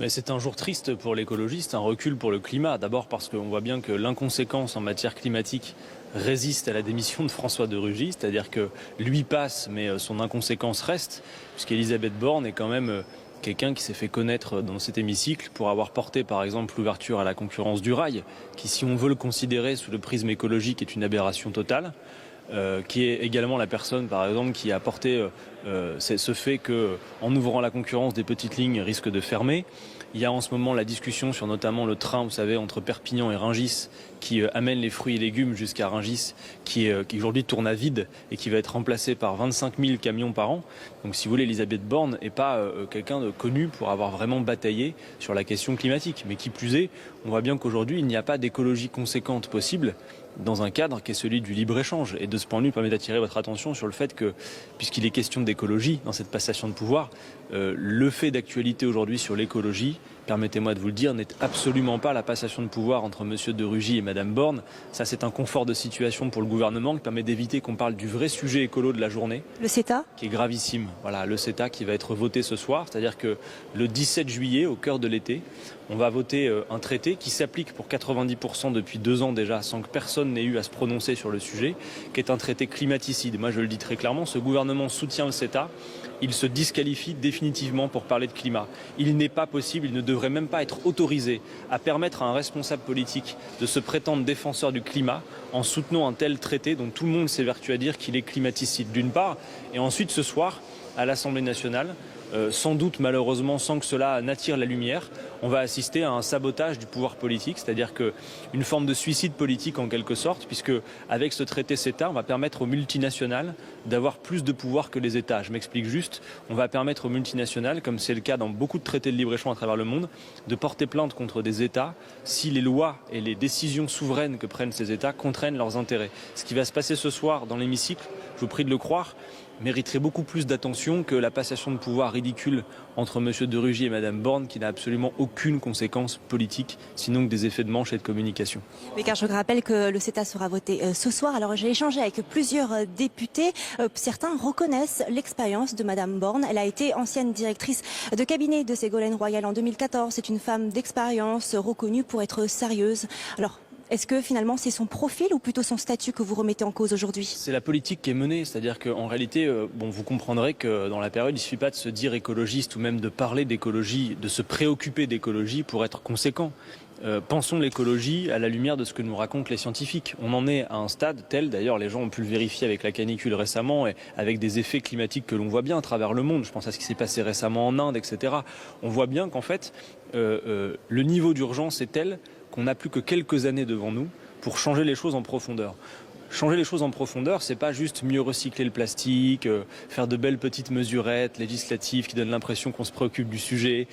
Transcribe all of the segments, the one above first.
Mais c'est un jour triste pour l'écologiste, un recul pour le climat. D'abord parce qu'on voit bien que l'inconséquence en matière climatique résiste à la démission de François de Rugy, c'est-à-dire que lui passe, mais son inconséquence reste, puisqu'Elisabeth Borne est quand même quelqu'un qui s'est fait connaître dans cet hémicycle pour avoir porté par exemple l'ouverture à la concurrence du rail, qui si on veut le considérer sous le prisme écologique est une aberration totale. Qui est également la personne, par exemple, qui a porté ce fait qu'en ouvrant la concurrence, des petites lignes risquent de fermer. Il y a en ce moment la discussion sur notamment le train, vous savez, entre Perpignan et Rungis, qui amène les fruits et légumes jusqu'à Rungis, qui aujourd'hui tourne à vide et qui va être remplacé par 25 000 camions par an. Donc si vous voulez, Elisabeth Borne n'est pas quelqu'un de connu pour avoir vraiment bataillé sur la question climatique. Mais qui plus est, on voit bien qu'aujourd'hui, il n'y a pas d'écologie conséquente possible dans un cadre qui est celui du libre-échange. Et de ce point de vue, permet d'attirer votre attention sur le fait que, puisqu'il est question d'écologie dans cette passation de pouvoir, le fait d'actualité aujourd'hui sur l'écologie, permettez-moi de vous le dire, n'est absolument pas la passation de pouvoir entre M. de Rugy et Mme Borne. Ça, c'est un confort de situation pour le gouvernement qui permet d'éviter qu'on parle du vrai sujet écolo de la journée. Le CETA ? Qui est gravissime. Voilà, le CETA qui va être voté ce soir. C'est-à-dire que le 17 juillet, au cœur de l'été, on va voter un traité qui s'applique pour 90% depuis 2 ans déjà, sans que personne n'ait eu à se prononcer sur le sujet, qui est un traité climaticide. Moi, je le dis très clairement, ce gouvernement soutient le CETA. Il se disqualifie définitivement pour parler de climat. Il n'est pas possible, il ne devrait même pas être autorisé à permettre à un responsable politique de se prétendre défenseur du climat en soutenant un tel traité dont tout le monde s'évertue à dire qu'il est climaticide d'une part. Et ensuite, ce soir, à l'Assemblée nationale, sans doute malheureusement sans que cela n'attire la lumière, on va assister à un sabotage du pouvoir politique, c'est-à-dire qu'une forme de suicide politique en quelque sorte, puisque avec ce traité CETA, on va permettre aux multinationales d'avoir plus de pouvoir que les États. Je m'explique juste, on va permettre aux multinationales, comme c'est le cas dans beaucoup de traités de libre-échange à travers le monde, de porter plainte contre des États si les lois et les décisions souveraines que prennent ces États contraignent leurs intérêts. Ce qui va se passer ce soir dans l'hémicycle, je vous prie de le croire, mériterait beaucoup plus d'attention que la passation de pouvoir ridicule entre M. de Rugy et Mme Borne qui n'a absolument aucune conséquence politique, sinon que des effets de manche et de communication. Oui, car je rappelle que le CETA sera voté ce soir. Alors j'ai échangé avec plusieurs députés. Certains reconnaissent l'expérience de Mme Borne. Elle a été ancienne directrice de cabinet de Ségolène Royal en 2014. C'est une femme d'expérience reconnue pour être sérieuse. Alors, est-ce que finalement c'est son profil ou plutôt son statut que vous remettez en cause aujourd'hui? C'est la politique qui est menée, c'est-à-dire qu'en réalité, vous comprendrez que dans la période, il ne suffit pas de se dire écologiste ou même de parler d'écologie, de se préoccuper d'écologie pour être conséquent. Pensons l'écologie à la lumière de ce que nous racontent les scientifiques. On en est à un stade tel, d'ailleurs les gens ont pu le vérifier avec la canicule récemment et avec des effets climatiques que l'on voit bien à travers le monde. Je pense à ce qui s'est passé récemment en Inde, etc. On voit bien qu'en fait, le niveau d'urgence est tel qu'on n'a plus que quelques années devant nous pour changer les choses en profondeur. Changer les choses en profondeur, c'est pas juste mieux recycler le plastique, faire de belles petites mesurettes législatives qui donnent l'impression qu'on se préoccupe du sujet,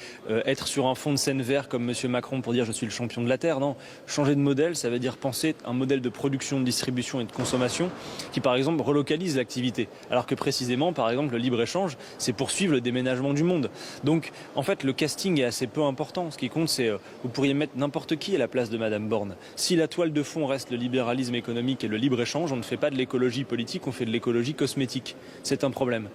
être sur un fond de scène vert comme M. Macron pour dire je suis le champion de la Terre. Non, changer de modèle, ça veut dire penser un modèle de production, de distribution et de consommation qui par exemple relocalise l'activité. Alors que précisément, par exemple, le libre-échange, c'est poursuivre le déménagement du monde. Donc en fait, le casting est assez peu important. Ce qui compte, c'est vous pourriez mettre n'importe qui à la place de Mme Borne. Si la toile de fond reste le libéralisme économique et le libre-échange, on ne fait pas de l'écologie politique, on fait de l'écologie cosmétique. C'est un problème.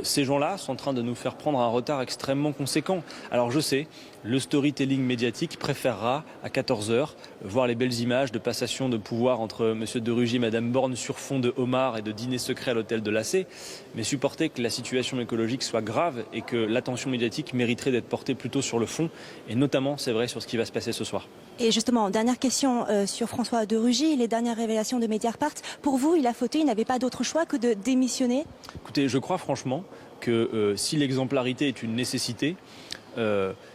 Ces gens-là sont en train de nous faire prendre un retard extrêmement conséquent. Alors je sais, le storytelling médiatique préférera à 14 h voir les belles images de passation de pouvoir entre M. de Rugy et Mme Borne sur fond de homard et de dîner secret à l'hôtel de l'AC, mais supporter que la situation écologique soit grave et que l'attention médiatique mériterait d'être portée plutôt sur le fond, et notamment, c'est vrai, sur ce qui va se passer ce soir. Et justement, dernière question sur François de Rugy, les dernières révélations de Mediapart. Pour vous, il a fauté, il n'avait pas d'autre choix que de démissionner? Écoutez, je crois franchement que si l'exemplarité est une nécessité,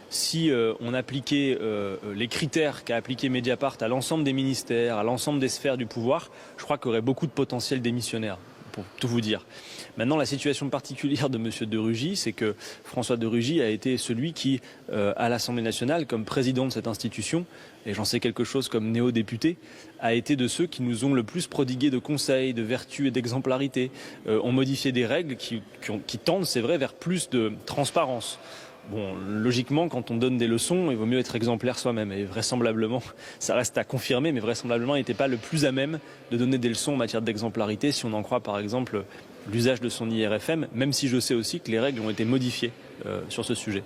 si on appliquait les critères qu'a appliqué Mediapart à l'ensemble des ministères, à l'ensemble des sphères du pouvoir, je crois qu'il y aurait beaucoup de potentiels démissionnaires, pour tout vous dire. Maintenant, la situation particulière de M. de Rugy, c'est que François de Rugy a été celui qui, à l'Assemblée nationale, comme président de cette institution, et j'en sais quelque chose comme néo-député, a été de ceux qui nous ont le plus prodigué de conseils, de vertus et d'exemplarité, ont modifié des règles qui tendent, c'est vrai, vers plus de transparence. Bon, logiquement, quand on donne des leçons, il vaut mieux être exemplaire soi-même. Et vraisemblablement, ça reste à confirmer, mais vraisemblablement, il n'était pas le plus à même de donner des leçons en matière d'exemplarité, si on en croit par exemple l'usage de son IRFM, même si je sais aussi que les règles ont été modifiées sur ce sujet.